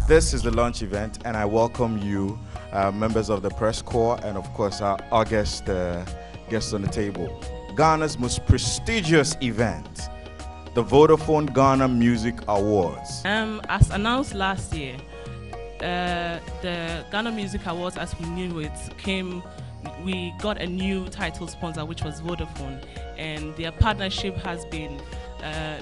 This is the launch event, and I welcome you, members of the press corps, and of course our guests on the table. Ghana's most prestigious event, the Vodafone Ghana Music Awards. As announced last year, the Ghana Music Awards, as we knew it, we got a new title sponsor, which was Vodafone, and their partnership has been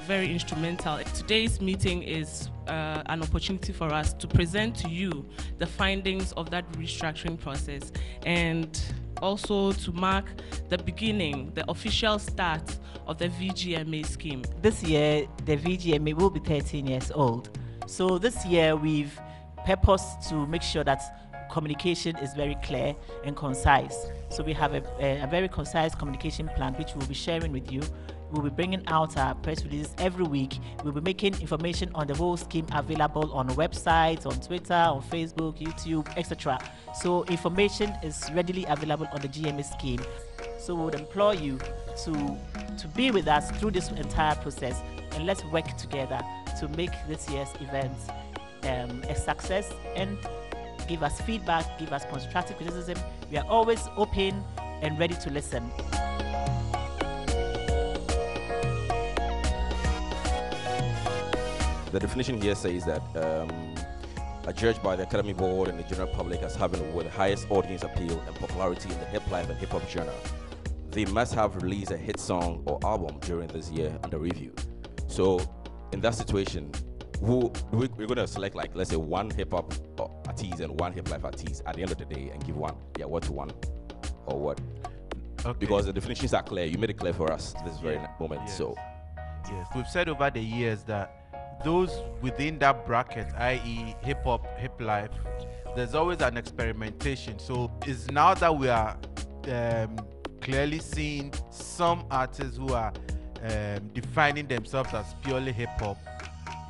very instrumental. Today's meeting is an opportunity for us to present to you the findings of that restructuring process, and also to mark the beginning, the official start of the VGMA scheme. This year, the VGMA will be 13 years old. So this year, we've purposed to make sure that communication is very clear and concise. So we have a very concise communication plan, which we'll be sharing with you. We'll be bringing out our press releases every week. We'll be making information on the whole scheme available on websites, on Twitter, on Facebook, YouTube, etc. So information is readily available on the GMA scheme. So we would implore you to be with us through this entire process, and let's work together to make this year's event a success, and give us feedback, give us constructive criticism. We are always open and ready to listen. The definition here says that are judged by the Academy Board and the general public as having with the highest audience appeal and popularity in the hip life and hip hop genre. They must have released a hit song or album during this year under review. So in that situation, we're going to select, like, let's say one hip hop artist and one hip life artist at the end of the day and give one. Yeah, what to one or what? Okay. Because the definitions are clear. You made it clear for us this very moment. Yes. So yes, we've said over the years that those within that bracket, i.e. hip hop, hip life, there's always an experimentation. So it's now that we are clearly seeing some artists who are defining themselves as purely hip hop.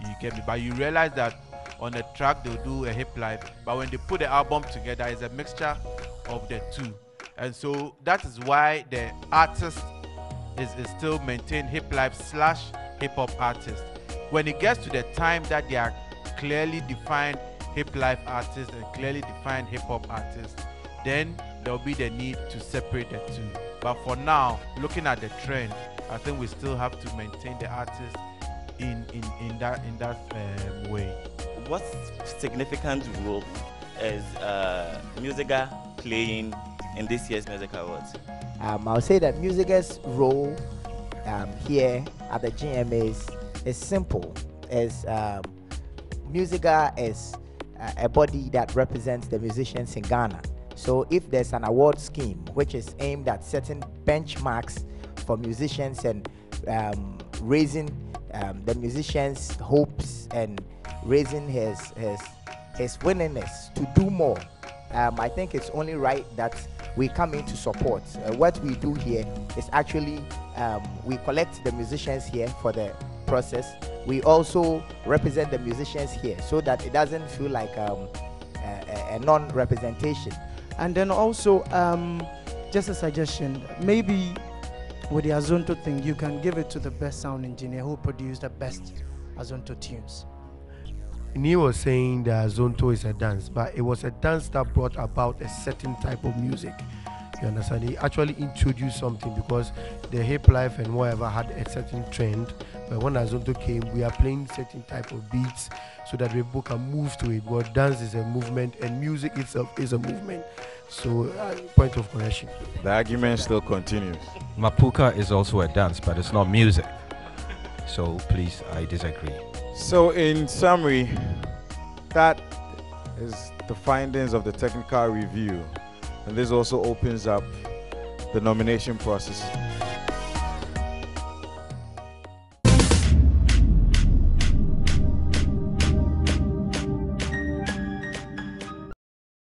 You get me? But you realize that on a track they'll do a hip life, but when they put the album together, it's a mixture of the two. And so that is why the artist is still maintained hip life / hip hop artist. When it gets to the time that they are clearly defined hip life artists and clearly defined hip hop artists, then there'll be the need to separate the two. But for now, looking at the trend, I think we still have to maintain the artist in that way. What significant role is Musica playing in this year's Music Awards? I'll say that Musica's role here at the GMAs is simple. As Musica is a body that represents the musicians in Ghana. So if there's an award scheme which is aimed at setting benchmarks for musicians and raising the musicians' hopes and raising his willingness to do more, I think it's only right that we come in to support. What we do here is actually we collect the musicians here for the process. We also represent the musicians here so that it doesn't feel like a non-representation. And then also, just a suggestion, maybe with the Azonto thing, you can give it to the best sound engineer who produced the best Azonto tunes. He was saying that Azonto is a dance, but it was a dance that brought about a certain type of music. You understand? He actually introduced something because the hip life and whatever had a certain trend. But when Azonto came, we are playing certain type of beats so that people can move to it. But dance is a movement and music itself is a movement. So, point of correction. The argument still continues. Mapuka is also a dance, but it's not music. So please, I disagree. So in summary, that is the findings of the technical review. And this also opens up the nomination process.